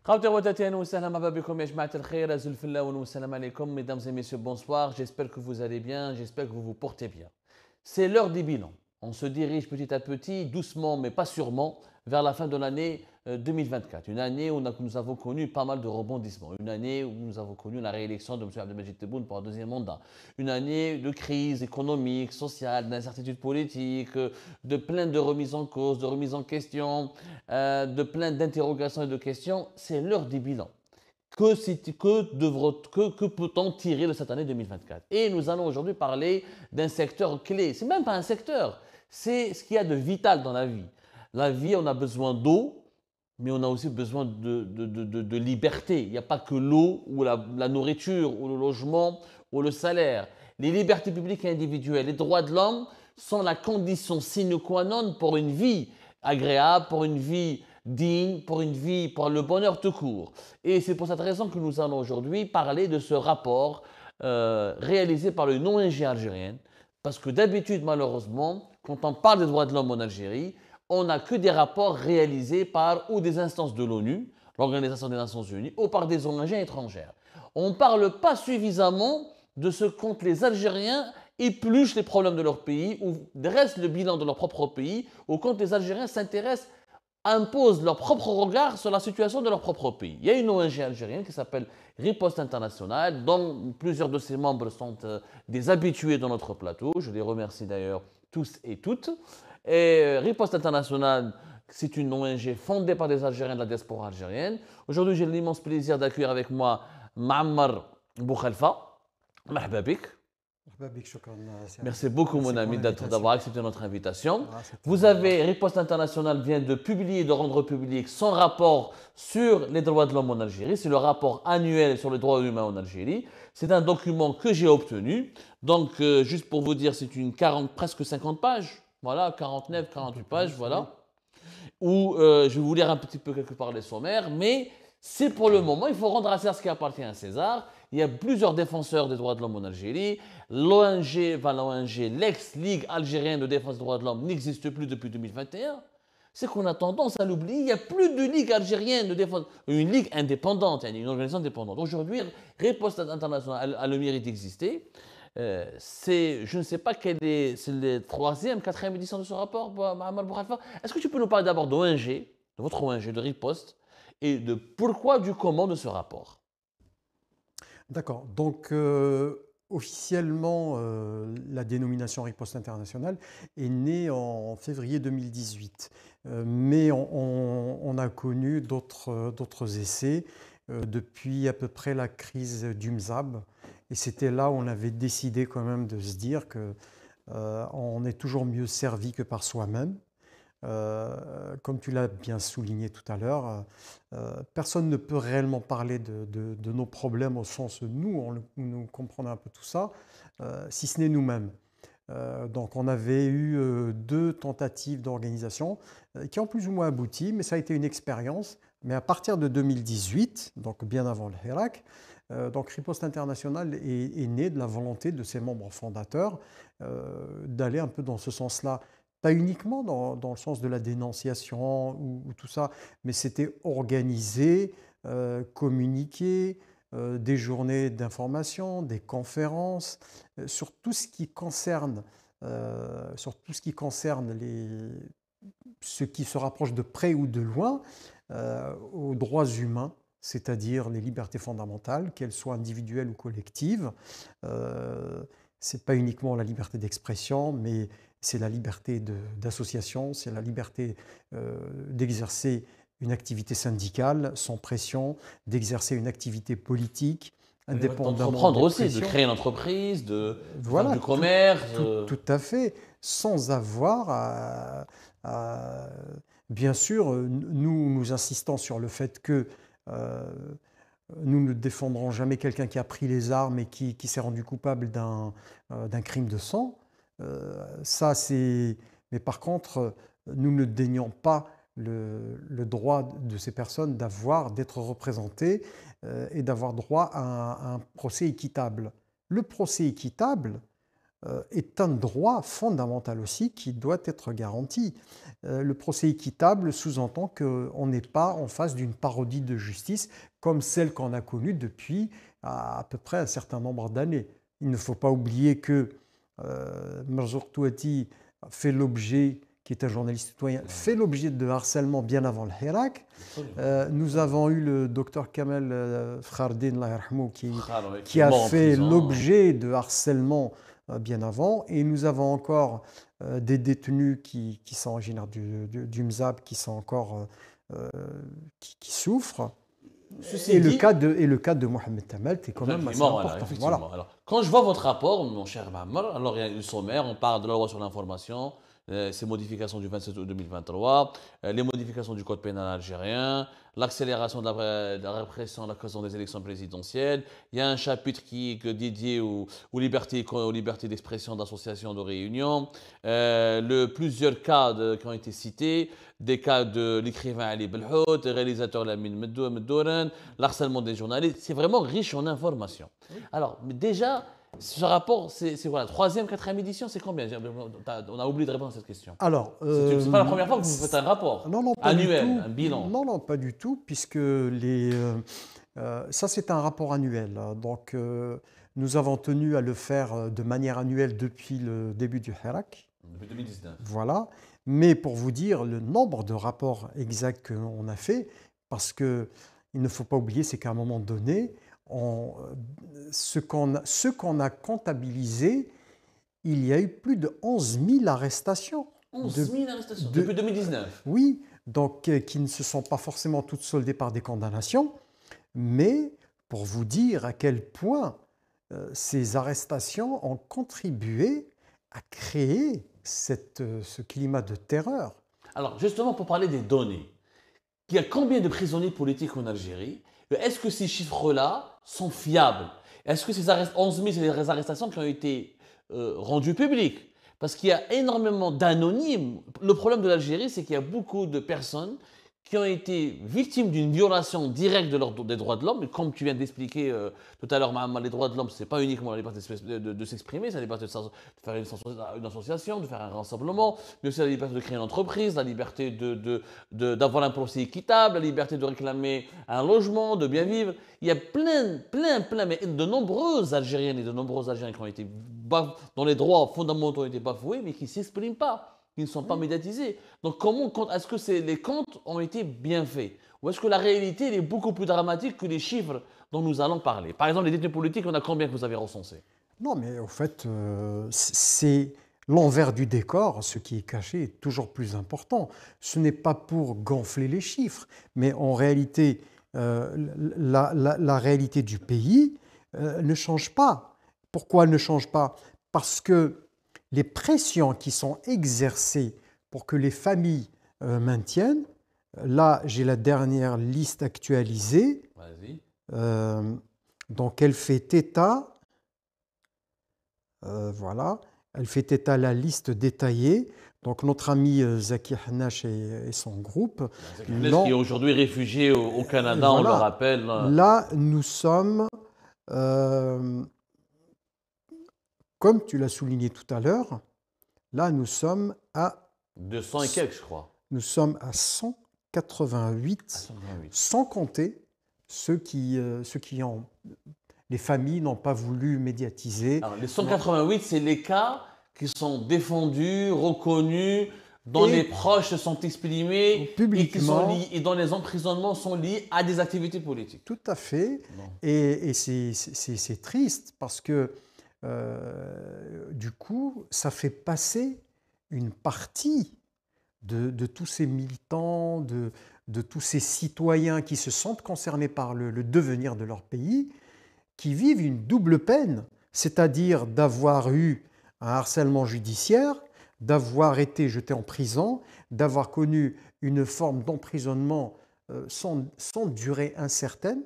Khawti Wataten, wa salam ababikum ya jama'at al-khair, azul fillah wa salam alaikum, mesdames et messieurs, bonsoir. J'espère que vous allez bien, j'espère que vous vous portez bien. C'est l'heure des bilans. On se dirige petit à petit, doucement mais pas sûrement, vers la fin de l'année 2024. Une année où nous avons connu pas mal de rebondissements. Une année où nous avons connu la réélection de M. Abdelmajid Tebboune pour un deuxième mandat. Une année de crise économique, sociale, d'incertitude politique, de plein de remises en cause, de remises en question, de plein d'interrogations et de questions. C'est l'heure des bilans. Que peut-on tirer de cette année 2024? Et nous allons aujourd'hui parler d'un secteur clé. C'est même pas un secteur, c'est ce qu'il y a de vital dans la vie. La vie, on a besoin d'eau, mais on a aussi besoin de liberté. Il n'y a pas que l'eau ou la nourriture ou le logement ou le salaire. Les libertés publiques et individuelles, les droits de l'homme sont la condition sine qua non pour une vie agréable, pour une vie digne, pour une vie, pour le bonheur tout court. Et c'est pour cette raison que nous allons aujourd'hui parler de ce rapport réalisé par le non-ONG algérienne. Parce que d'habitude, malheureusement, quand on parle des droits de l'homme en Algérie, on n'a que des rapports réalisés par ou des instances de l'ONU, l'Organisation des Nations Unies, ou par des ONG étrangères. On ne parle pas suffisamment de ce qu'ont les Algériens épluchent les problèmes de leur pays ou dressent le bilan de leur propre pays, ou quand les Algériens s'intéressent, imposent leur propre regard sur la situation de leur propre pays. Il y a une ONG algérienne qui s'appelle Riposte Internationale, dont plusieurs de ses membres sont des habitués dans notre plateau. Je les remercie d'ailleurs tous et toutes. Et Riposte Internationale, c'est une ONG fondée par des Algériens de la diaspora algérienne. Aujourd'hui, j'ai l'immense plaisir d'accueillir avec moi Ma'ammar Boukhalfa. Marhaba bik. Merci beaucoup, mon ami, d'avoir accepté notre invitation. Vous avez, Riposte Internationale vient de publier, de rendre public son rapport sur les droits de l'homme en Algérie. C'est le rapport annuel sur les droits humains en Algérie. C'est un document que j'ai obtenu. Donc, juste pour vous dire, c'est une presque 50 pages. Voilà, 49, 48 pages, voilà. Où je vais vous lire un petit peu quelque part les sommaires, mais c'est pour le moment, il faut rendre à César ce qui appartient à César. Il y a plusieurs défenseurs des droits de l'homme en Algérie. L'ONG, l'ex-Ligue algérienne de défense des droits de l'homme n'existe plus depuis 2021. C'est qu'on a tendance à l'oublier. Il n'y a plus de Ligue algérienne de défense, une Ligue indépendante, une organisation indépendante. Aujourd'hui, Riposte Internationale a le mérite d'exister. Je ne sais pas quelle est, c'est la troisième, quatrième édition de ce rapport, Ma'ammar Boukhalfa. Est-ce que tu peux nous parler d'abord d'ONG, de votre ONG, de Riposte, et de pourquoi, du comment de ce rapport? D'accord. Donc, officiellement, la dénomination Riposte Internationale est née en février 2018. Mais on a connu d'autres essais depuis à peu près la crise du MSAB. Et c'était là où on avait décidé quand même de se dire qu'on est toujours mieux servi que par soi-même. Comme tu l'as bien souligné tout à l'heure, personne ne peut réellement parler de nos problèmes au sens où nous comprenons un peu tout ça, si ce n'est nous-mêmes. Donc on avait eu deux tentatives d'organisation qui ont plus ou moins abouti, mais ça a été une expérience. Mais à partir de 2018, donc bien avant le Hirak, donc Riposte Internationale est née de la volonté de ses membres fondateurs d'aller un peu dans ce sens-là. Pas uniquement dans le sens de la dénonciation ou tout ça, mais c'était organiser, communiquer, des journées d'information, des conférences, sur tout ce qui concerne, ce qui se rapproche de près ou de loin aux droits humains, c'est-à-dire les libertés fondamentales, qu'elles soient individuelles ou collectives. Ce n'est pas uniquement la liberté d'expression, mais c'est la liberté d'association, c'est la liberté d'exercer une activité syndicale sans pression, d'exercer une activité politique indépendamment d'entreprendre aussi, pressions. de créer une entreprise, de Voilà, faire du commerce. Tout à fait, sans avoir bien sûr, nous insistons sur le fait que nous ne défendrons jamais quelqu'un qui a pris les armes et qui s'est rendu coupable d'un crime de sang. Mais par contre, nous ne dénions pas le droit de ces personnes d'être représentées et d'avoir droit à un procès équitable. Le procès équitable, est un droit fondamental aussi qui doit être garanti. Le procès équitable sous-entend qu'on n'est pas en face d'une parodie de justice comme celle qu'on a connue depuis à peu près un certain nombre d'années. Il ne faut pas oublier que Merzouk Touati fait l'objet, qui est un journaliste citoyen, fait l'objet de harcèlement bien avant le Hirak. Nous avons eu le docteur Kamel Fkhardine, qui a fait l'objet de harcèlement bien avant. Et nous avons encore des détenus qui sont originaires du MZAB, qui sont encore qui souffrent. Et le cas de Mohamed Tamelt est quand même assez important. Voilà. Alors, quand je vois votre rapport, mon cher Mahmoud, alors il y a le sommaire, on parle de la loi sur l'information, ces modifications du 27 août 2023, les modifications du code pénal algérien, l'accélération de la répression à l'occasion des élections présidentielles. Il y a un chapitre qui est dédié aux libertés d'expression, d'association, de réunion. Plusieurs cas qui ont été cités, des cas de l'écrivain Ali Belhout, le réalisateur Lamine Meddouren, l'harcèlement des journalistes. C'est vraiment riche en informations. Oui. Alors, déjà, ce rapport, c'est quoi, la troisième, quatrième édition, c'est combien? On a oublié de répondre à cette question. Alors, c'est pas la première fois que vous faites un rapport annuel, un bilan. Non, pas du tout, puisque ça c'est un rapport annuel. Donc, nous avons tenu à le faire de manière annuelle depuis le début du Hirak. Depuis 2019. Voilà. Mais pour vous dire le nombre de rapports exacts qu'on a fait, parce qu'il ne faut pas oublier, c'est qu'à un moment donné, ce qu'on a comptabilisé, il y a eu plus de 11 000 arrestations. 11 000 arrestations depuis 2019. Oui, donc qui ne se sont pas forcément toutes soldées par des condamnations, mais pour vous dire à quel point ces arrestations ont contribué à créer ce climat de terreur. Alors justement, pour parler des données, il y a combien de prisonniers politiques en Algérie? Est-ce que ces chiffres-là sont fiables? Est-ce que ces 11 000, c'est des arrestations qui ont été rendues publiques? Parce qu'il y a énormément d'anonymes. Le problème de l'Algérie, c'est qu'il y a beaucoup de personnes qui ont été victimes d'une violation directe des droits de l'homme. Et comme tu viens d'expliquer tout à l'heure, les droits de l'homme, ce n'est pas uniquement la liberté de s'exprimer, c'est la liberté de faire une association, de faire un rassemblement, mais aussi la liberté de créer une entreprise, la liberté d'avoir un procès équitable, la liberté de réclamer un logement, de bien vivre. Il y a plein, mais de nombreuses Algériennes et de nombreux Algériens qui ont été dont les droits fondamentaux ont été bafoués, mais qui ne s'expriment pas, qui ne sont pas médiatisés. Donc est-ce que les comptes ont été bien faits? Ou est-ce que la réalité est beaucoup plus dramatique que les chiffres dont nous allons parler? Par exemple, les détenus politiques, on a combien que vous avez recensés? Non, mais au fait, c'est l'envers du décor, ce qui est caché est toujours plus important. Ce n'est pas pour gonfler les chiffres, mais en réalité, la réalité du pays ne change pas. Pourquoi elle ne change pas? Parce que les pressions qui sont exercées pour que les familles maintiennent, là j'ai la dernière liste actualisée, donc elle fait état, voilà, elle fait état à la liste détaillée. Donc notre ami Zaki Hanash et son groupe. Zaki Hanash qui est aujourd'hui réfugié au Canada, voilà, on le rappelle. Là, nous sommes, comme tu l'as souligné tout à l'heure, là nous sommes à 200 et quelques, je crois. Nous sommes à 188, sans compter ceux qui ont... Les familles n'ont pas voulu médiatiser. Alors, les 188, c'est les cas qui sont défendus, reconnus, dont les proches se sont exprimés publiquement, et dont les emprisonnements sont liés à des activités politiques. Tout à fait. Et c'est triste parce que du coup, ça fait passer une partie de tous ces militants, de tous ces citoyens qui se sentent concernés par le devenir de leur pays, qui vivent une double peine, c'est-à-dire d'avoir eu un harcèlement judiciaire, d'avoir été jeté en prison, d'avoir connu une forme d'emprisonnement sans durée incertaine,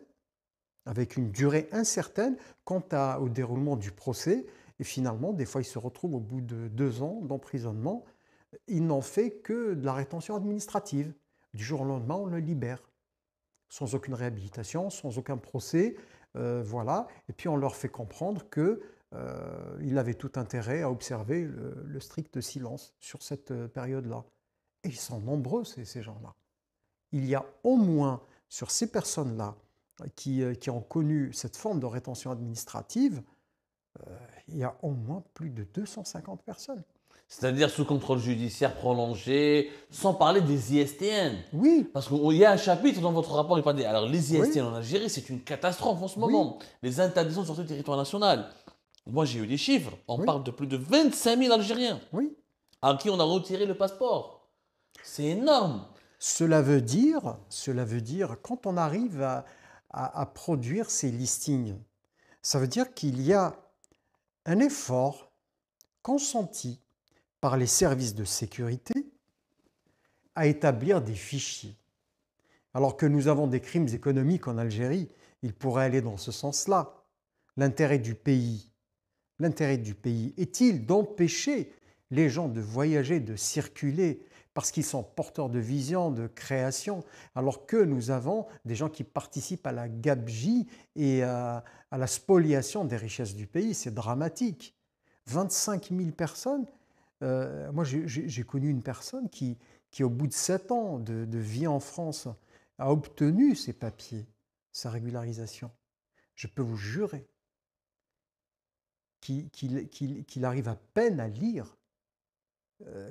avec une durée incertaine quant au déroulement du procès. Et finalement, des fois, ils se retrouvent au bout de 2 ans d'emprisonnement. Ils n'ont fait que de la rétention administrative. Du jour au lendemain, on le libère, sans aucune réhabilitation, sans aucun procès. Voilà. Et puis, on leur fait comprendre que il avait tout intérêt à observer le strict silence sur cette période-là. Et ils sont nombreux, ces gens-là. Il y a au moins, sur ces personnes-là, qui ont connu cette forme de rétention administrative, il y a au moins plus de 250 personnes. C'est-à-dire sous contrôle judiciaire prolongé, sans parler des ISTN. Oui. Parce qu'il y a un chapitre dans votre rapport qui parle des... Alors, les ISTN Oui. en Algérie, c'est une catastrophe en ce moment. Oui. Les interdictions sur ce territoire national. Moi, j'ai eu des chiffres. On parle de plus de 25 000 Algériens à qui on a retiré le passeport. C'est énorme. Cela veut dire, quand on arrive à produire ces listings, ça veut dire qu'il y a un effort consenti par les services de sécurité à établir des fichiers. Alors que nous avons des crimes économiques en Algérie, il pourrait aller dans ce sens-là. L'intérêt du pays est-il d'empêcher les gens de voyager, de circuler, parce qu'ils sont porteurs de vision, de création, alors que nous avons des gens qui participent à la gabegie et à la spoliation des richesses du pays. C'est dramatique. 25 000 personnes. Moi, j'ai connu une personne qui, au bout de 7 ans de vie en France, a obtenu ses papiers, sa régularisation. Je peux vous jurer qu'il arrive à peine à lire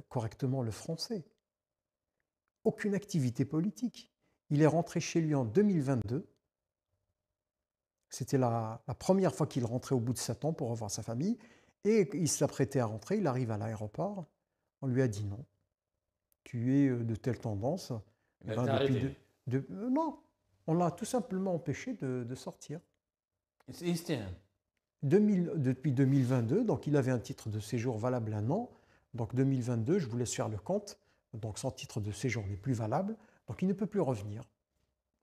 correctement le français. Aucune activité politique. Il est rentré chez lui en 2022. C'était la première fois qu'il rentrait au bout de 7 ans pour revoir sa famille. Et il s'apprêtait à rentrer, il arrive à l'aéroport. On lui a dit non. Tu es de telle tendance. Non, on l'a tout simplement empêché de sortir. Depuis 2022, donc il avait un titre de séjour valable 1 an. Donc 2022, je vous laisse faire le compte. Donc son titre de séjour n'est plus valable. Donc il ne peut plus revenir.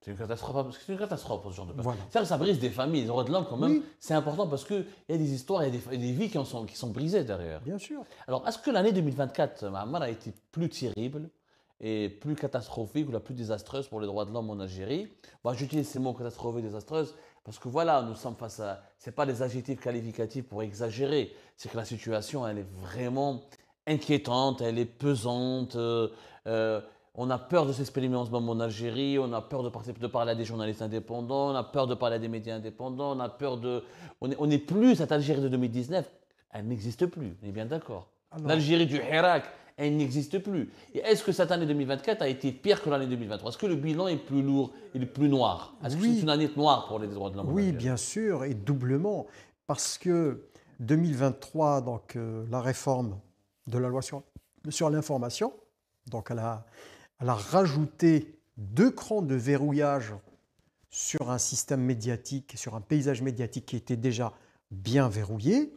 C'est une catastrophe, pour ce genre de personnes. Voilà. Ça brise des familles, les droits de l'homme quand même. Oui. C'est important parce qu'il y a des histoires, il y a des vies qui sont brisées derrière. Bien sûr. Alors, est-ce que l'année 2024, Mahamar, a été plus terrible et plus catastrophique ou la plus désastreuse pour les droits de l'homme en Algérie? J'utilise ces mots catastrophiques et désastreuse parce que voilà, nous sommes face à... Ce n'est pas des adjectifs qualificatifs pour exagérer. C'est que la situation, elle est vraiment inquiétante, elle est pesante. On a peur de s'exprimer en ce moment en Algérie, on a peur de parler à des journalistes indépendants, on a peur de parler à des médias indépendants, on a peur de... On n'est plus cette Algérie de 2019, elle n'existe plus, on est bien d'accord. L'Algérie du Hirak, elle n'existe plus. Et est-ce que cette année 2024 a été pire que l'année 2023? Est-ce que le bilan est plus lourd, il est plus noir? Est-ce que c'est une année noire pour les droits de l'homme? Oui, bien sûr, et doublement, parce que 2023, donc la réforme de la loi sur l'information, donc elle a rajouté 2 crans de verrouillage sur un système médiatique, sur un paysage médiatique qui était déjà bien verrouillé.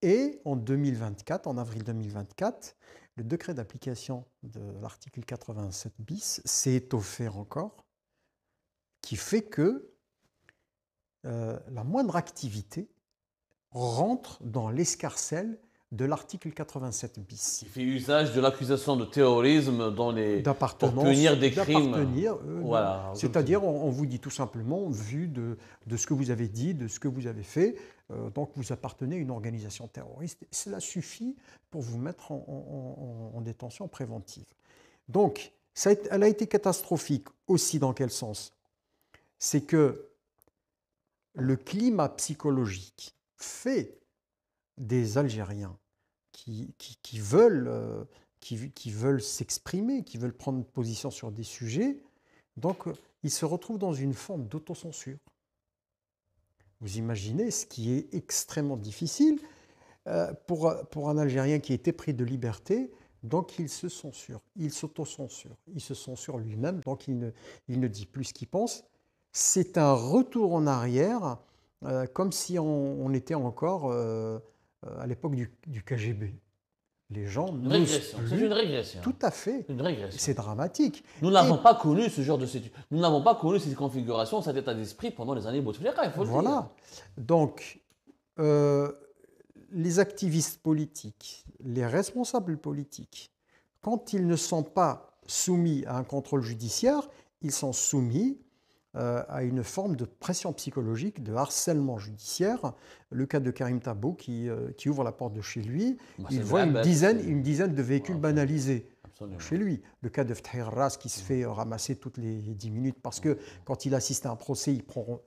Et en 2024, en avril 2024, le décret d'application de l'article 87 bis s'est étoffé encore, qui fait que la moindre activité rentre dans l'escarcelle de l'article 87 bis. Il fait usage de l'accusation de terrorisme pour punir des crimes. Voilà. C'est-à-dire, on vous dit tout simplement, vu de ce que vous avez dit, de ce que vous avez fait, donc vous appartenez à une organisation terroriste. Et cela suffit pour vous mettre en détention préventive. Donc, elle a été catastrophique aussi dans quel sens? C'est que le climat psychologique fait des Algériens qui veulent s'exprimer, qui veulent prendre position sur des sujets, donc ils se retrouvent dans une forme d'autocensure. Vous imaginez ce qui est extrêmement difficile pour un Algérien qui était pris de liberté, donc il se censure, il s'autocensure, il se censure lui-même, donc il ne dit plus ce qu'il pense. C'est un retour en arrière, comme si on était encore à l'époque du KGB. Les gens régression. C'est une régression. Tout à fait. Une régression. C'est dramatique. Nous n'avons pas connu ce genre de nous n'avons pas connu cette configuration, cet état d'esprit pendant les années Bouteflika, il faut le dire. Voilà. Donc, les activistes politiques, les responsables politiques, quand ils ne sont pas soumis à un contrôle judiciaire, ils sont soumis à une forme de pression psychologique, de harcèlement judiciaire. Le cas de Karim Tabou qui ouvre la porte de chez lui, Bah, il c'est voit vrai, une dizaine de véhicules absolument. banalisés Absolument. chez lui. Le cas de Fethi Ras qui se fait ramasser toutes les 10 minutes parce que quand il assiste à un procès,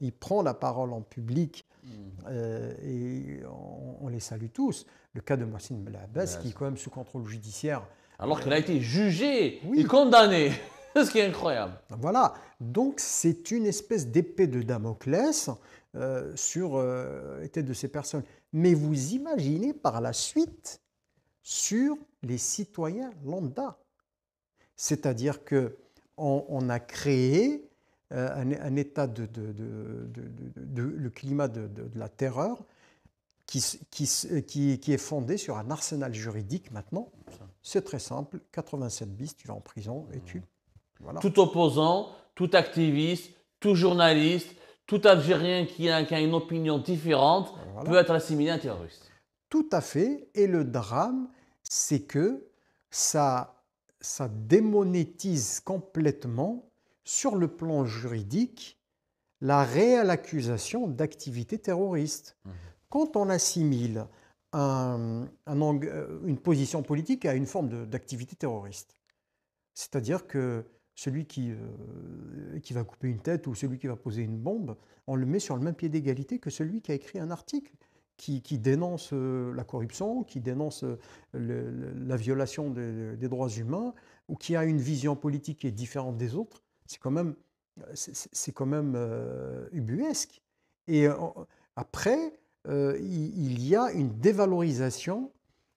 il prend la parole en public et on les salue tous. Le cas de Mohsin Belabès qui est quand même sous contrôle judiciaire. Alors qu'il a été jugé Oui. et condamné. C'est ce qui est incroyable. Voilà, donc c'est une espèce d'épée de Damoclès sur les têtes de ces personnes. Mais vous imaginez par la suite sur les citoyens lambda. C'est-à-dire qu'on a créé un état le climat de la terreur qui est fondé sur un arsenal juridique maintenant. C'est très simple, 87 bis, tu vas en prison et tu... Voilà. Tout opposant, tout activiste, tout journaliste, tout Algérien qui a une opinion différente peut être assimilé à un terroriste. Tout à fait. Et le drame, c'est que ça démonétise complètement, sur le plan juridique, la réelle accusation d'activité terroriste. Quand on assimile une position politique à une forme d'activité terroriste, c'est-à-dire que celui qui va couper une tête ou celui qui va poser une bombe, on le met sur le même pied d'égalité que celui qui a écrit un article qui dénonce la corruption, qui dénonce la violation des droits humains ou qui a une vision politique qui est différente des autres. C'est quand même ubuesque. Et après, il y a une dévalorisation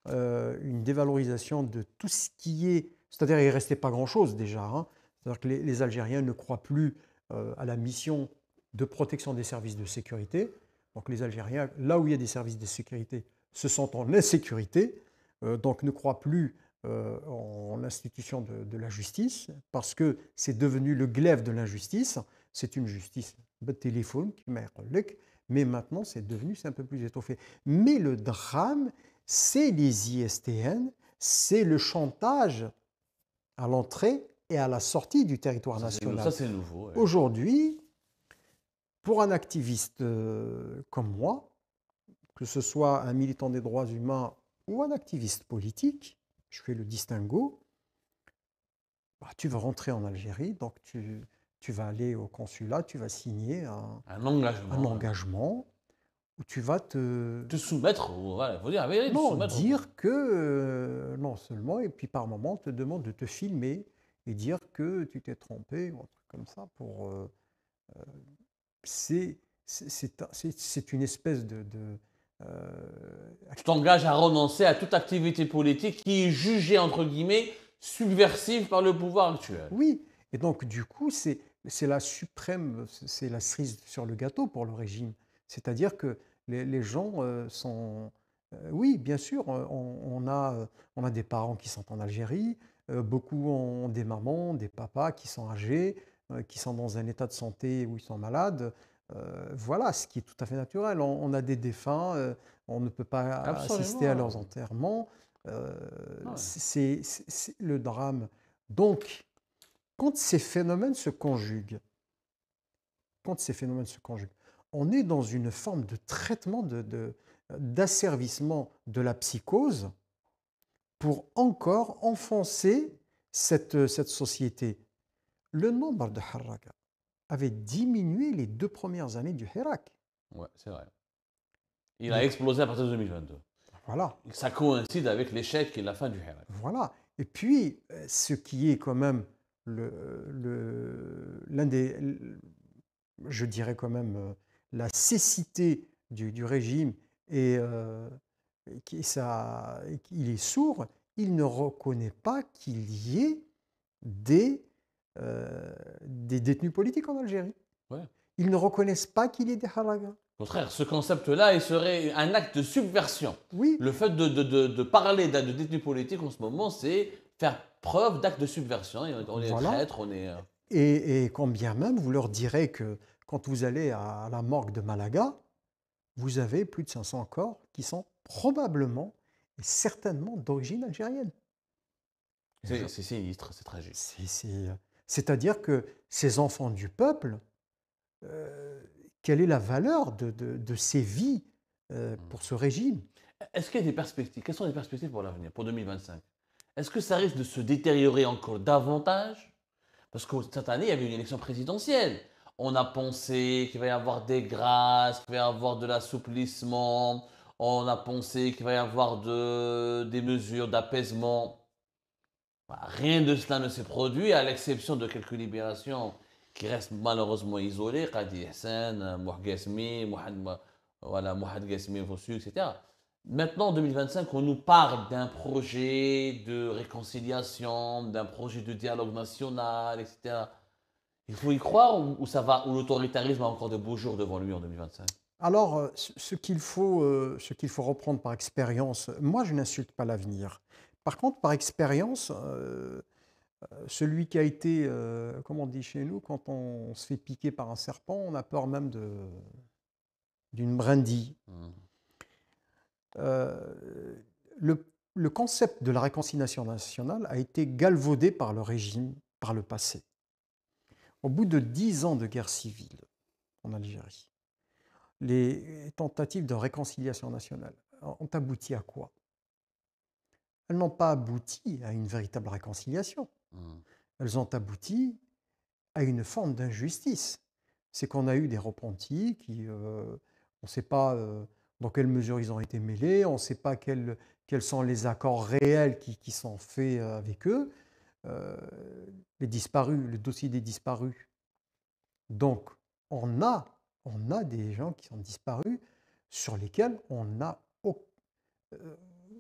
de tout ce qui est... C'est-à-dire qu'il ne restait pas grand-chose déjà. Hein. C'est-à-dire que les Algériens ne croient plus à la mission de protection des services de sécurité. Donc les Algériens, là où il y a des services de sécurité, se sentent en insécurité, donc ne croient plus en l'institution de la justice, parce que c'est devenu le glaive de l'injustice. C'est une justice de téléphone, mais maintenant c'est un peu plus étoffé. Mais le drame, c'est les ISTN, c'est le chantage à l'entrée et à la sortie du territoire national. Ça, c'est nouveau. Ouais. Aujourd'hui, pour un activiste comme moi, que ce soit un militant des droits humains ou un activiste politique, je fais le distinguo, tu vas rentrer en Algérie, donc tu vas aller au consulat, tu vas signer un engagement où tu vas te soumettre, voilà, il faut dire la vérité. Non, dire que, non seulement, et puis par moment, on te demande de te filmer et dire que tu t'es trompé, ou un truc comme ça, c'est une espèce tu t'engages à renoncer à toute activité politique qui est jugée, entre guillemets, subversive par le pouvoir actuel. Oui, et donc du coup, c'est la suprême, c'est la cerise sur le gâteau pour le régime. C'est-à-dire que les gens sont... oui, bien sûr, on a des parents qui sont en Algérie, beaucoup ont des mamans, des papas qui sont âgés, qui sont dans un état de santé où ils sont malades. Voilà, ce qui est tout à fait naturel. On a des défunts, on ne peut pas assister à leurs enterrements. C'est le drame. Donc, quand ces phénomènes se conjuguent, on est dans une forme de traitement, d'asservissement de la psychose pour encore enfoncer cette société. Le nombre de Harraka avait diminué les 2 premières années du Hirak. Ouais, c'est vrai. Il a explosé à partir de 2022. Voilà. Ça coïncide avec l'échec et la fin du Hirak. Voilà. Et puis, ce qui est quand même l'un des... Je dirais quand même la cécité du régime et il est sourd, il ne reconnaît pas qu'il y ait des détenus politiques en Algérie. Ouais. Ils ne reconnaissent pas qu'il y ait des haragas. Au contraire, ce concept-là, il serait un acte de subversion. Oui. Le fait de parler de détenus politiques en ce moment, c'est faire preuve d'acte de subversion. On est traître, on est... Et quand bien même, vous leur direz que quand vous allez à la morgue de Malaga, vous avez plus de 500 corps qui sont probablement et certainement d'origine algérienne. C'est sinistre, c'est tragique. C'est-à-dire que ces enfants du peuple quelle est la valeur de ces vies pour ce régime? Est-ce qu'il y a des perspectives? Quelles sont les perspectives pour l'avenir, pour 2025? Est-ce que ça risque de se détériorer encore davantage? Parce que cette année, il y avait une élection présidentielle. On a pensé qu'il va y avoir des grâces, qu'il va y avoir de l'assouplissement. On a pensé qu'il va y avoir des mesures d'apaisement. Bah, rien de cela ne s'est produit, à l'exception de quelques libérations qui restent malheureusement isolées. Qadi Hassan, Mouh Guesmi, voilà, Mouhad Guesmi, Fossu, etc. Maintenant, en 2025, on nous parle d'un projet de réconciliation, d'un projet de dialogue national, etc. Il faut y croire ou ça va, ou l'autoritarisme a encore de beaux jours devant lui en 2025? Alors, ce qu'il faut reprendre par expérience, moi je n'insulte pas l'avenir. Par contre, par expérience, celui qui a été, comme on dit chez nous, quand on se fait piquer par un serpent, on a peur même d'une brindille. Hmm. Euh, le concept de la réconciliation nationale a été galvaudé par le régime par le passé. Au bout de 10 ans de guerre civile en Algérie, les tentatives de réconciliation nationale ont abouti à quoi? Elles n'ont pas abouti à une véritable réconciliation. Hmm. Elles ont abouti à une forme d'injustice. C'est qu'on a eu des repentis qui, on ne sait pas dans quelle mesure ils ont été mêlés, on ne sait pas quels sont les accords réels qui sont faits avec eux. Euh, les disparus, le dossier des disparus. Donc, on a, on a des gens qui ont disparu sur lesquels euh,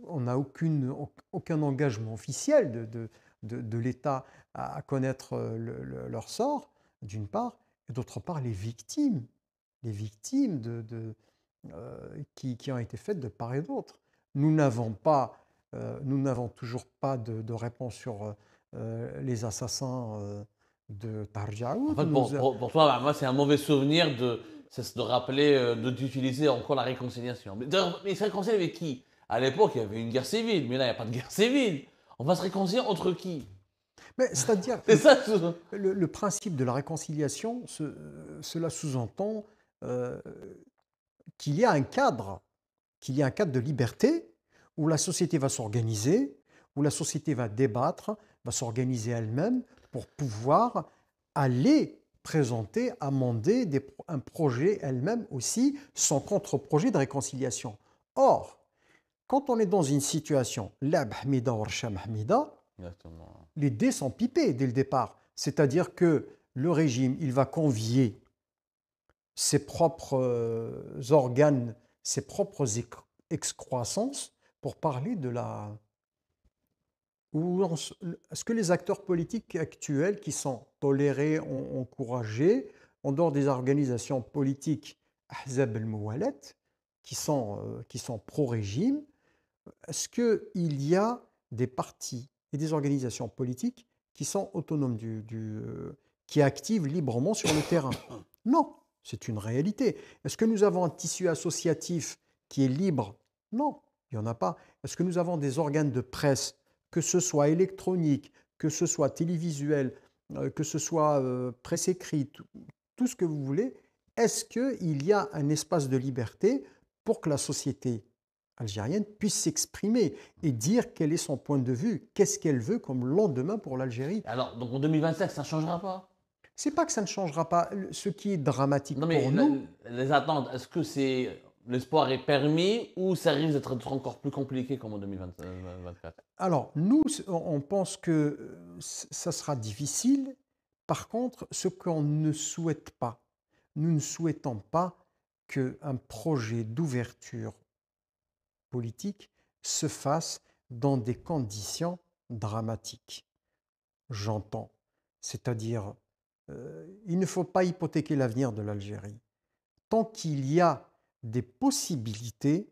on n'a aucun engagement officiel de l'État à connaître leur sort, d'une part, et d'autre part, les victimes qui ont été faites de part et d'autre. Nous n'avons pas, nous n'avons toujours pas de réponse sur les assassins de En Tarjaout. fait, pour toi, bah, moi, c'est un mauvais souvenir c'est de rappeler, d'utiliser encore la réconciliation. Mais il se réconcilie avec qui? À l'époque, il y avait une guerre civile, mais là, il n'y a pas de guerre civile. On va se réconcilier entre qui? Mais c'est-à-dire, C'est ça. le principe de la réconciliation, cela sous-entend euh, qu'il y a un cadre, qu'il y a un cadre de liberté où la société va s'organiser, où la société va débattre, va s'organiser elle-même pour pouvoir aller présenter, amender un projet elle-même aussi, son contre-projet de réconciliation. Or, quand on est dans une situation, la Mahmida ou Rcha Mahmida, Exactement. les dés sont pipés dès le départ. C'est-à-dire que le régime, il va convier ses propres organes, ses propres excroissances pour parler de la... Est-ce que les acteurs politiques actuels qui sont tolérés, encouragés, en dehors des organisations politiques Ahzab el-Moualet, qui sont pro-régime, est-ce qu'il y a des partis et des organisations politiques qui sont autonomes, qui activent librement sur le terrain? Non, c'est une réalité. Est-ce que nous avons un tissu associatif qui est libre? Non, il n'y en a pas. Est-ce que nous avons des organes de presse, que ce soit électronique, que ce soit télévisuel, que ce soit presse écrite, tout ce que vous voulez? Est-ce qu'il y a un espace de liberté pour que la société algérienne puisse s'exprimer et dire quel est son point de vue, qu'est-ce qu'elle veut comme lendemain pour l'Algérie? Alors, donc en 2025, ça ne changera pas? C'est pas que ça ne changera pas. Ce qui est dramatique Non, mais pour nous, les attentes, est-ce que l'espoir est permis ou ça risque d'être encore plus compliqué comme en 2024? alors nous, on pense que ça sera difficile. Par contre, ce qu'on ne souhaite pas, nous ne souhaitons pas qu'un projet d'ouverture politique se fasse dans des conditions dramatiques. J'entends. C'est-à-dire, il ne faut pas hypothéquer l'avenir de l'Algérie. Tant qu'il y a des possibilités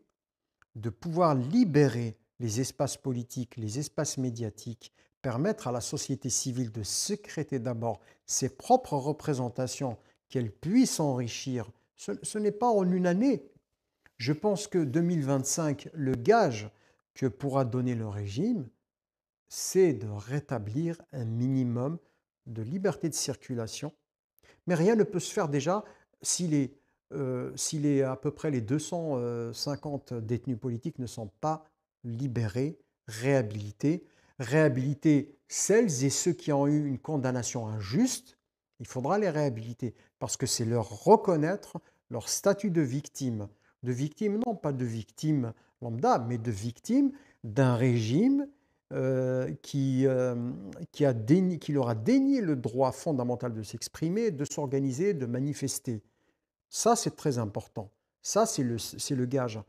de pouvoir libérer les espaces politiques, les espaces médiatiques, permettre à la société civile de sécréter d'abord ses propres représentations, qu'elle puisse enrichir, ce n'est pas en une année. Je pense que 2025, le gage que pourra donner le régime, c'est de rétablir un minimum de liberté de circulation. Mais rien ne peut se faire déjà si les, à peu près les 250 détenus politiques ne sont pas libérés, réhabiliter celles et ceux qui ont eu une condamnation injuste, il faudra les réhabiliter parce que c'est leur reconnaître leur statut de victime, non pas de victime lambda, mais de victime d'un régime qui leur a dénié le droit fondamental de s'exprimer, de s'organiser, de manifester. Ça, c'est très important. Ça, c'est le gage.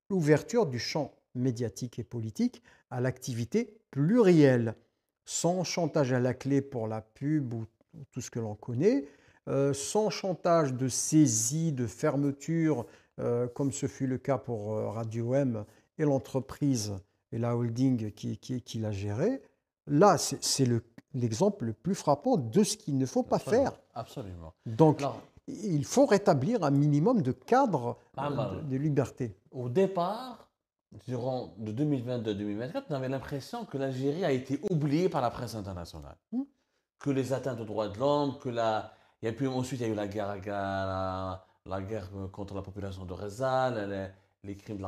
L'ouverture du champ médiatique et politique à l'activité plurielle, sans chantage à la clé pour la pub ou tout ce que l'on connaît, sans chantage de saisie, de fermeture, comme ce fut le cas pour Radio M et l'entreprise et la holding qui l'a géré. Là, c'est l'exemple le plus frappant de ce qu'il ne faut pas Absolument. faire. Absolument. Donc, Alors, il faut rétablir un minimum de cadre Amal, de liberté. au départ, durant de 2022 à 2024, on avait l'impression que l'Algérie a été oubliée par la presse internationale. Hmm. Que les atteintes aux droits de l'homme, il y a ensuite il y a eu la guerre contre la population de Gaza, les crimes de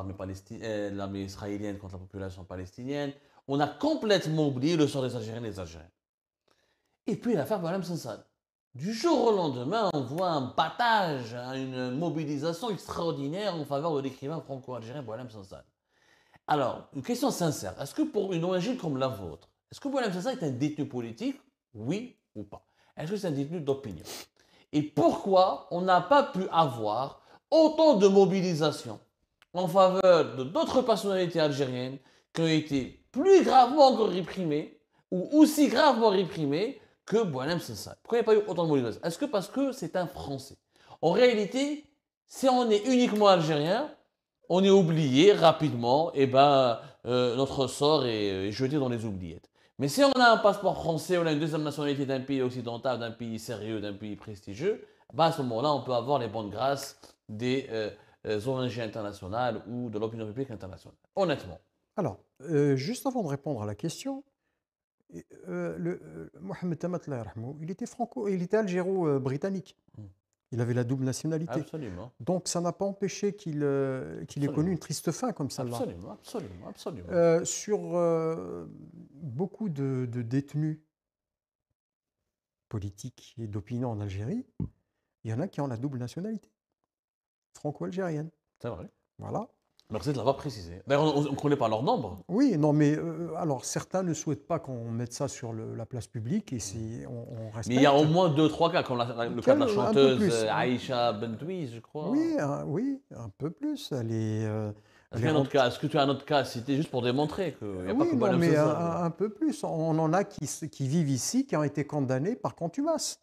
l'armée israélienne contre la population palestinienne. On a complètement oublié le sort des Algériens et des Algériens. Et puis l'affaire Boualem Sansal. Du jour au lendemain, on voit un battage, une mobilisation extraordinaire en faveur de l'écrivain franco-algérien Boualem Sansal. Alors, une question sincère. Est-ce que pour une ONG comme la vôtre, est-ce que Boualem Sansal est un détenu politique? Oui ou pas? Est-ce que c'est un détenu d'opinion? Et pourquoi on n'a pas pu avoir autant de mobilisation en faveur de d'autres personnalités algériennes qui ont été plus gravement encore réprimées ou aussi gravement réprimées que Boualem Sansal? Pourquoi il n'y a pas eu autant de mobilisation? Est-ce que parce que c'est un Français? En réalité, si on est uniquement algérien, on est oublié rapidement, et notre sort est jeté dans les oubliettes. Mais si on a un passeport français, on a une deuxième nationalité d'un pays occidental, d'un pays sérieux, d'un pays prestigieux, à ce moment-là, on peut avoir les bonnes grâces des ONG internationales ou de l'opinion publique internationale. Honnêtement. Alors, juste avant de répondre à la question, Mohamed Tamat, Allah yarhamou, il était algéro-britannique. Mm. Il avait la double nationalité. Absolument. Donc, ça n'a pas empêché qu'il ait connu une triste fin comme celle-là. Absolument, absolument, absolument. Sur beaucoup de détenus politiques et d'opinion en Algérie, il y en a qui ont la double nationalité, franco-algérienne. C'est vrai. Voilà. Merci de l'avoir précisé. D'ailleurs, on ne connaît pas leur nombre. Oui, non, mais alors certains ne souhaitent pas qu'on mette ça sur la place publique et on respecte. Mais il y a au moins 2-3 cas, comme le cas de la chanteuse hein. Aïcha Bentoui, je crois. Oui, oui, un peu plus. Est-ce que tu as un autre cas à citer juste pour démontrer qu'il n'y a pas Oui, que non, Boualem mais Sansal? un peu plus. On en a qui vivent ici, qui ont été condamnés par contumace.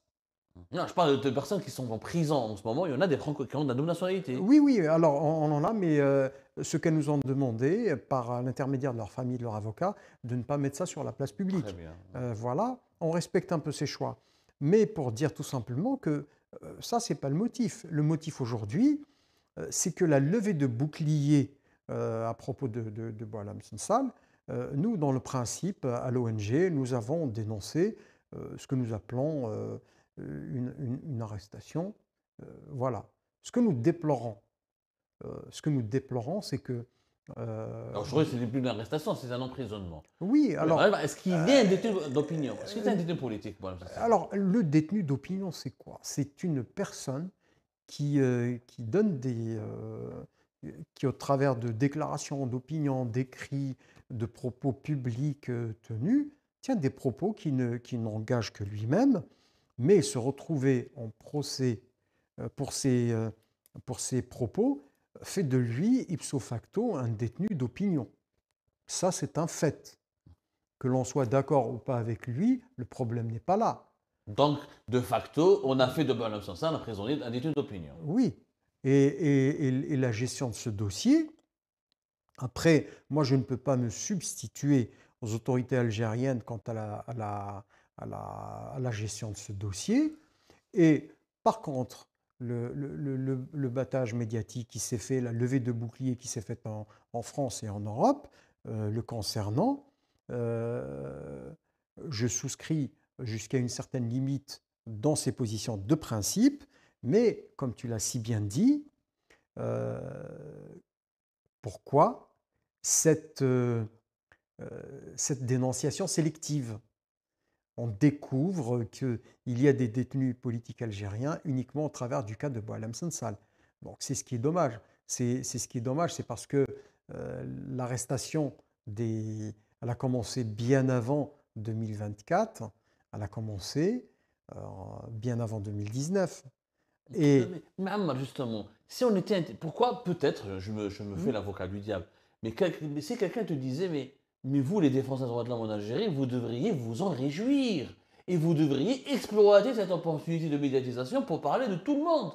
Non, je parle de personnes qui sont en prison en ce moment. Il y en a des Franco qui ont de la double nationalité. Oui, oui, alors on en a, mais ce qu'elles nous ont demandé, par l'intermédiaire de leur famille, de leur avocat, de ne pas mettre ça sur la place publique. Très bien. Voilà, on respecte un peu ces choix. Mais pour dire tout simplement que ça, ce n'est pas le motif. Le motif aujourd'hui, c'est que la levée de bouclier à propos de Boualem Sansal, nous, dans le principe, à l'ONG, nous avons dénoncé ce que nous appelons une arrestation. Voilà. Ce que nous déplorons, c'est que... Alors, je crois que ce n'est plus une arrestation, c'est un emprisonnement. oui, alors... Est-ce qu'il est un détenu d'opinion? Est-ce qu'il est un détenu politique, Boualem Sansal? Alors, le détenu d'opinion, c'est quoi? C'est une personne qui donne qui, au travers de déclarations, d'opinions, d'écrits, de propos publics tenus, tient des propos qui n'engagent que lui-même, mais se retrouver en procès pour ses propos fait de lui, ipso facto, un détenu d'opinion. Ça, c'est un fait. Que l'on soit d'accord ou pas avec lui, le problème n'est pas là. Donc, de facto, on a fait de Boualem Sansal un prisonnier, un détenu d'opinion. Oui. Et la gestion de ce dossier, après, moi, je ne peux pas me substituer aux autorités algériennes quant à la gestion de ce dossier. Et par contre, le battage médiatique qui s'est fait, la levée de bouclier qui s'est faite en France et en Europe, le concernant, je souscris jusqu'à une certaine limite dans ses positions de principe, Mais, comme tu l'as si bien dit, euh, pourquoi cette, cette dénonciation sélective? On découvre qu'il y a des détenus politiques algériens uniquement au travers du cas de Boualem Sansal. Donc c'est ce qui est dommage. C'est ce qui est dommage, c'est parce que l'arrestation elle a commencé bien avant 2024, elle a commencé euh, bien avant 2019. Et Mais Ammar, justement, si on était. Pourquoi, peut-être, je me fais hmm, l'avocat du diable, mais, mais si quelqu'un te disait, mais vous, les défenseurs des droits de l'homme en Algérie, vous devriez vous en réjouir. Et vous devriez exploiter cette opportunité de médiatisation pour parler de tout le monde.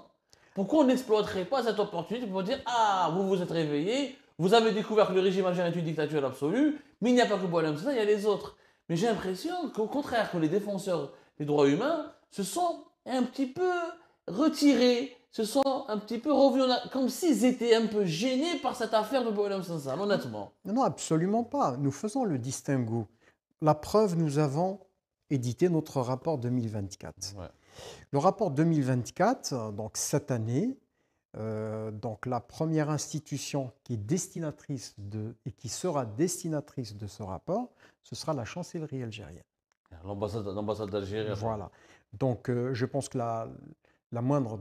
Pourquoi on n'exploiterait pas cette opportunité pour dire, ah, vous vous êtes réveillés, vous avez découvert que le régime algérien est une dictature absolue, mais il n'y a pas que Boualem Sansal, il y a les autres. Mais j'ai l'impression qu'au contraire, que les défenseurs des droits humains se sont un petit peu retirés, se sont un petit peu revenus, comme s'ils étaient un peu gênés par cette affaire de Boualem Sansal, honnêtement. non, non, absolument pas. Nous faisons le distinguo. La preuve, nous avons édité notre rapport 2024. Ouais. Le rapport 2024, donc cette année, donc la première institution qui est destinatrice et qui sera destinatrice de ce rapport, ce sera la chancellerie algérienne. L'ambassade d'Algérie. Voilà. Donc je pense que la moindre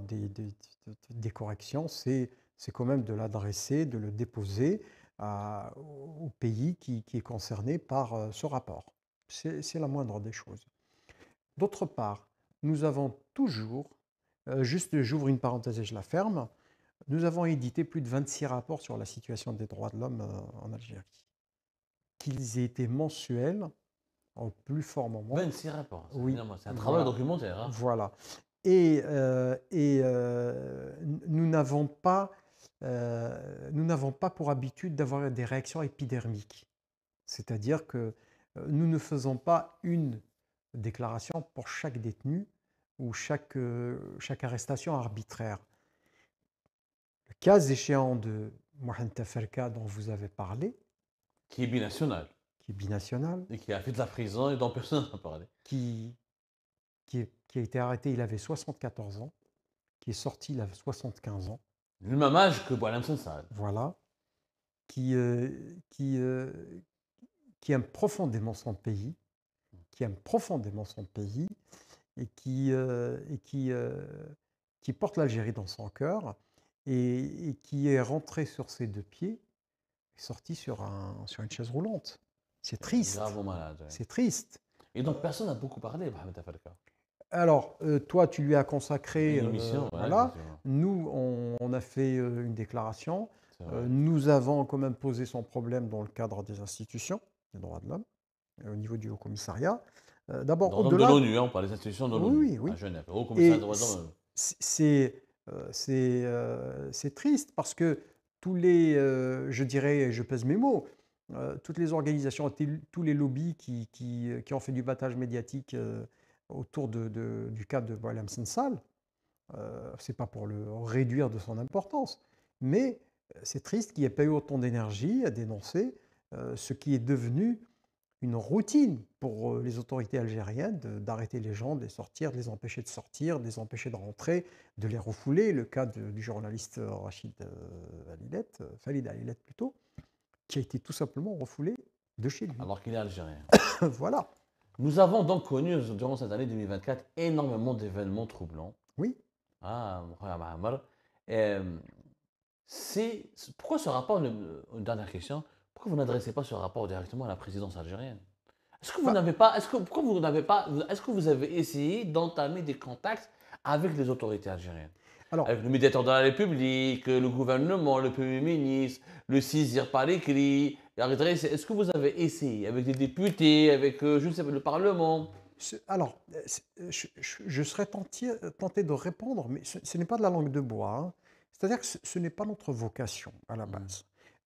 des corrections, c'est quand même de l'adresser, de le déposer au pays qui est concerné par ce rapport. C'est la moindre des choses. D'autre part, nous avons toujours, juste j'ouvre une parenthèse et je la ferme, nous avons édité plus de 26 rapports sur la situation des droits de l'homme en Algérie. Qu'ils aient été mensuels au plus fort moment. 26 rapports, Oui, c'est un travail voilà. documentaire. Hein. Voilà. Et nous n'avons pas, pour habitude d'avoir des réactions épidermiques. C'est-à-dire que nous ne faisons pas une déclaration pour chaque détenu ou chaque arrestation arbitraire. Le cas échéant de Mohamed Taferka dont vous avez parlé, Qui est binational. qui est binational, Et qui a fait de la prison et dont personne n'a parlé. qui a été arrêté, il avait 74 ans, qui est sorti, il avait 75 ans, Le même âge que Boualem Sansal. voilà, qui, euh, qui, euh, qui aime profondément son pays, et qui porte l'Algérie dans son cœur, et qui est rentré sur ses deux pieds, est sorti sur une chaise roulante. C'est triste, Gravement malade. Ouais. c'est triste. Et donc personne n'a beaucoup parlé, Mohamed Tafarka. Alors, toi, tu lui as consacré, Une émission, voilà. effectivement. Nous, on a fait une déclaration. C'est vrai. Nous avons quand même posé son problème dans le cadre des institutions des droits de l'homme, au niveau du Haut-Commissariat. D'abord, Dans le de au-delà. l'ONU, hein, on parle des institutions de l'ONU, Oui, oui, à oui. Genève, au commissariat des Et droits de l'homme. c'est triste parce que je dirais, je pèse mes mots, toutes les organisations, tous les lobbies qui ont fait du battage médiatique autour du cas de Boualem Sansal, c'est pas pour le réduire de son importance, mais c'est triste qu'il n'y ait pas eu autant d'énergie à dénoncer ce qui est devenu une routine pour les autorités algériennes d'arrêter les gens, de les sortir, de les empêcher de sortir, de les empêcher de rentrer, de les refouler. Le cas du journaliste Khalid Alilet plutôt, qui a été tout simplement refoulé de chez lui. Alors qu'il est algérien. Voilà. Nous avons donc connu durant cette année 2024 énormément d'événements troublants. Oui. Ah, Mohamed pourquoi ce rapport, une dernière question, pourquoi vous n'adressez pas ce rapport directement à la présidence algérienne? Est-ce que vous Bah, n'avez pas, pourquoi vous n'avez pas, est-ce que vous avez essayé d'entamer des contacts avec les autorités algériennes? alors, Avec le médiateur de la République, le gouvernement, le Premier ministre, le CISIR par écrit. Est-ce que vous avez essayé avec des députés, avec, je ne sais pas, le Parlement? alors, je serais tenté de répondre, mais ce n'est pas de la langue de bois, hein. C'est-à-dire que ce n'est pas notre vocation à la base.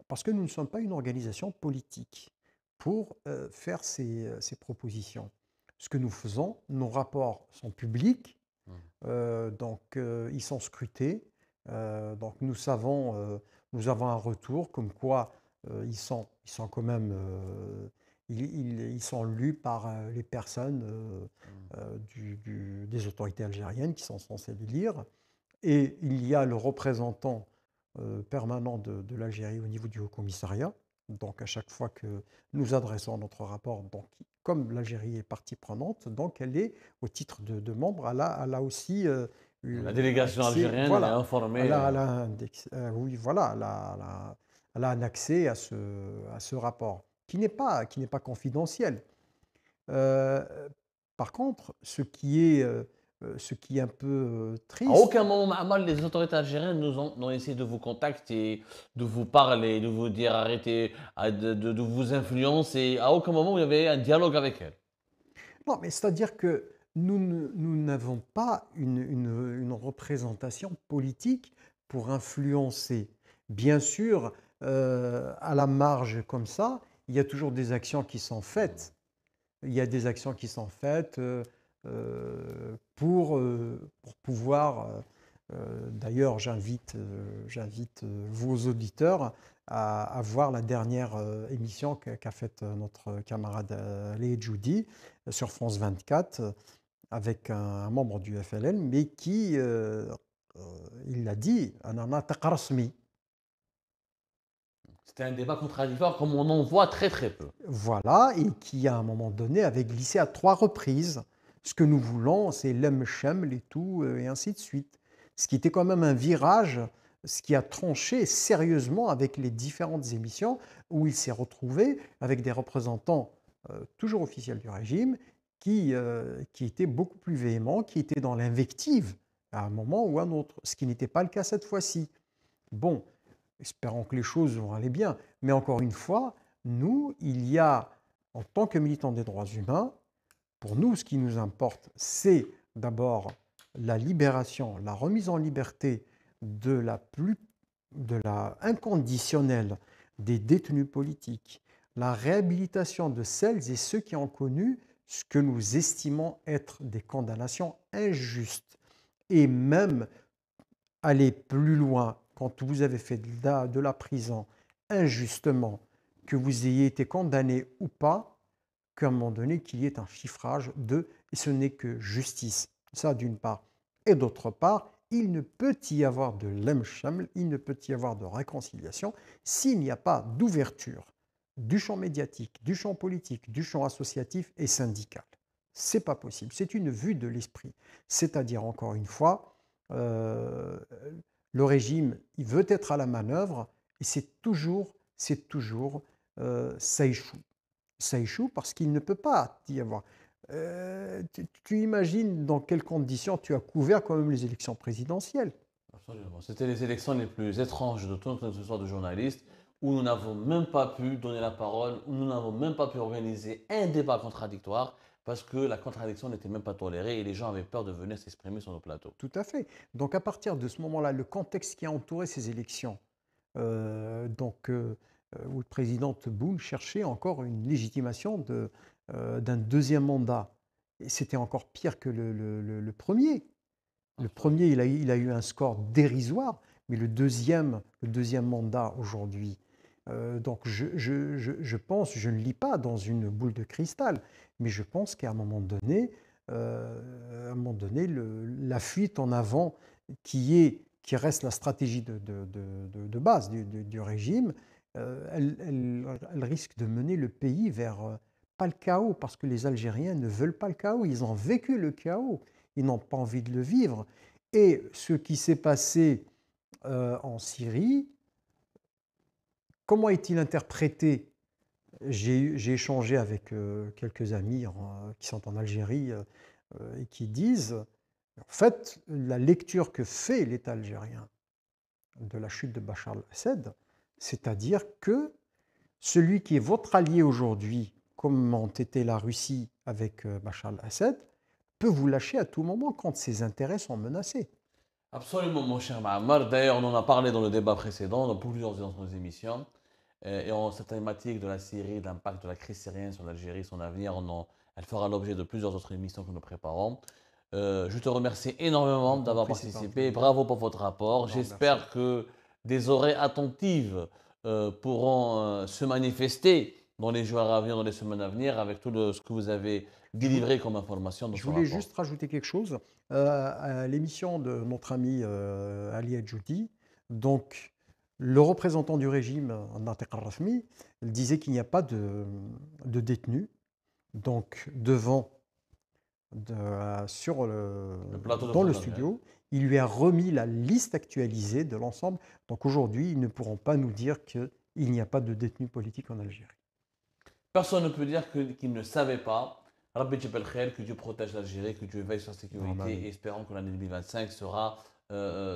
Parce que nous ne sommes pas une organisation politique pour faire ces propositions. Ce que nous faisons, nos rapports sont publics, donc ils sont scrutés. Donc nous avons un retour comme quoi ils sont quand même ils sont lus par les personnes des autorités algériennes qui sont censées les lire. Et il y a le représentant permanent de l'Algérie au niveau du Haut-Commissariat. Donc, à chaque fois que nous adressons notre rapport, donc, comme l'Algérie est partie prenante, donc elle est, au titre de membre, elle a aussi La délégation accès, algérienne, elle est voilà, informée. oui, voilà, elle a un accès à ce rapport, qui n'est pas confidentiel. Euh, Par contre, ce qui est un peu À triste, aucun moment, Amal, les autorités algériennes n'ont essayé de vous contacter, de vous parler, de vous dire arrêtez, de vous influencer. À aucun moment, il y avait un dialogue avec elles. non, mais c'est-à-dire que nous n'avons pas une représentation politique pour influencer. Bien sûr, à la marge comme ça, il y a toujours des actions qui sont faites. Il y a des actions qui sont faites pour pouvoir. D'ailleurs, j'invite vos auditeurs à voir la dernière émission qu'a faite notre camarade Léa Djoudi sur France 24 avec un membre du FLN, mais qui, il l'a dit, Anana Taqrasmi. C'était un débat contradictoire comme on en voit très très peu. Voilà, et qui, à un moment donné, avait glissé à 3 reprises. Ce que nous voulons, c'est l'Emchem, et tout, et ainsi de suite. Ce qui était quand même un virage, ce qui a tranché sérieusement avec les différentes émissions où il s'est retrouvé avec des représentants toujours officiels du régime qui étaient beaucoup plus véhéments, qui étaient dans l'invective à un moment ou à un autre, ce qui n'était pas le cas cette fois-ci. Bon, espérons que les choses vont aller bien, mais encore une fois, nous, il y a, en tant que militants des droits humains, pour nous, ce qui nous importe, c'est d'abord la libération, la remise en liberté de la inconditionnelle des détenus politiques, la réhabilitation de celles et ceux qui ont connu ce que nous estimons être des condamnations injustes, et même aller plus loin quand vous avez fait de la prison injustement, que vous ayez été condamné ou pas, qu'à un moment donné, qu'il y ait un chiffrage de et ce n'est que justice. Ça, d'une part. Et d'autre part, il ne peut y avoir de lemchaml, il ne peut y avoir de réconciliation s'il n'y a pas d'ouverture du champ médiatique, du champ politique, du champ associatif et syndical. C'est pas possible. C'est une vue de l'esprit. C'est-à-dire, encore une fois, euh, le régime, il veut être à la manœuvre et ça échoue. Ça échoue parce qu'il ne peut pas y avoir. Tu imagines dans quelles conditions tu as couvert quand même les élections présidentielles. Absolument. C'était les élections les plus étranges de toute notre histoire de journaliste, où nous n'avons même pas pu donner la parole, où nous n'avons même pas pu organiser un débat contradictoire, parce que la contradiction n'était même pas tolérée et les gens avaient peur de venir s'exprimer sur nos plateaux. Tout à fait. Donc à partir de ce moment-là, le contexte qui a entouré ces élections, où le président Tebboune cherchait encore une légitimation d'un deuxième mandat. Et c'était encore pire que le premier. Le premier, il a eu un score dérisoire, mais le deuxième mandat aujourd'hui. Donc je pense, je ne lis pas dans une boule de cristal, mais je pense qu'à un moment donné la fuite en avant qui reste la stratégie de base du régime, elle risque de mener le pays vers, pas le chaos, parce que les Algériens ne veulent pas le chaos, ils ont vécu le chaos, ils n'ont pas envie de le vivre. Et ce qui s'est passé en Syrie, comment est-il interprété? J'ai échangé avec quelques amis qui sont en Algérie et qui disent, en fait, la lecture que fait l'État algérien de la chute de Bachar el-Assad, c'est-à-dire que celui qui est votre allié aujourd'hui, comme ont été la Russie avec Bachar el-Assad, peut vous lâcher à tout moment quand ses intérêts sont menacés. Absolument, mon cher Mahamar. D'ailleurs, on en a parlé dans le débat précédent, dans plusieurs de nos émissions. Et cette thématique de la Syrie, de l'impact de la crise syrienne sur l'Algérie, son avenir, elle fera l'objet de plusieurs autres émissions que nous préparons. Je te remercie énormément d'avoir participé. Bravo pour votre rapport. J'espère que des oreilles attentives pourront se manifester dans les jours à venir, dans les semaines à venir, avec tout ce que vous avez délivré comme information dans Je ce voulais rapport. juste rajouter quelque chose. À l'émission de notre ami Ali Adjouti, donc le représentant du régime, Natiq Al-Rafmi, il disait qu'il n'y a pas de détenus. Donc devant, Le plateau de dans le Khader Ghali. studio, il lui a remis la liste actualisée de l'ensemble. Donc aujourd'hui, ils ne pourront pas nous dire qu'il n'y a pas de détenus politiques en Algérie. Personne ne peut dire qu'il ne savait pas. Rabbi Djebel Khair, que Dieu protège l'Algérie, que Dieu veille sur sa sécurité et espérons que l'année 2025 sera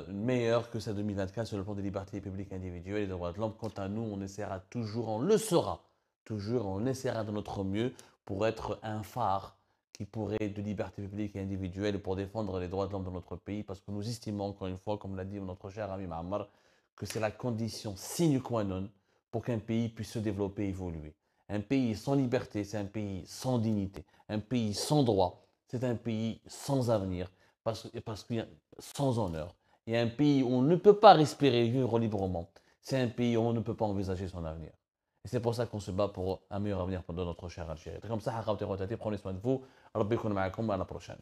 meilleure que celle 2024 sur le plan des libertés publiques individuelles et des droits de l'homme. Quant à nous, on essaiera toujours, on le sera, toujours, on essaiera de notre mieux pour être un phare qui pourrait de liberté publique et individuelle et pour défendre les droits de l'homme dans notre pays parce que nous estimons, encore une fois, comme l'a dit notre cher ami Ma'ammar, que c'est la condition sine qua non pour qu'un pays puisse se développer et évoluer. Un pays sans liberté, c'est un pays sans dignité. Un pays sans droit, c'est un pays sans avenir, parce qu'il y a sans honneur. Et un pays où on ne peut pas respirer, vivre librement, c'est un pays où on ne peut pas envisager son avenir. Et c'est pour ça qu'on se bat pour un meilleur avenir pour notre cher Algérie. Comme ça, prenez soin de vous. À la prochaine.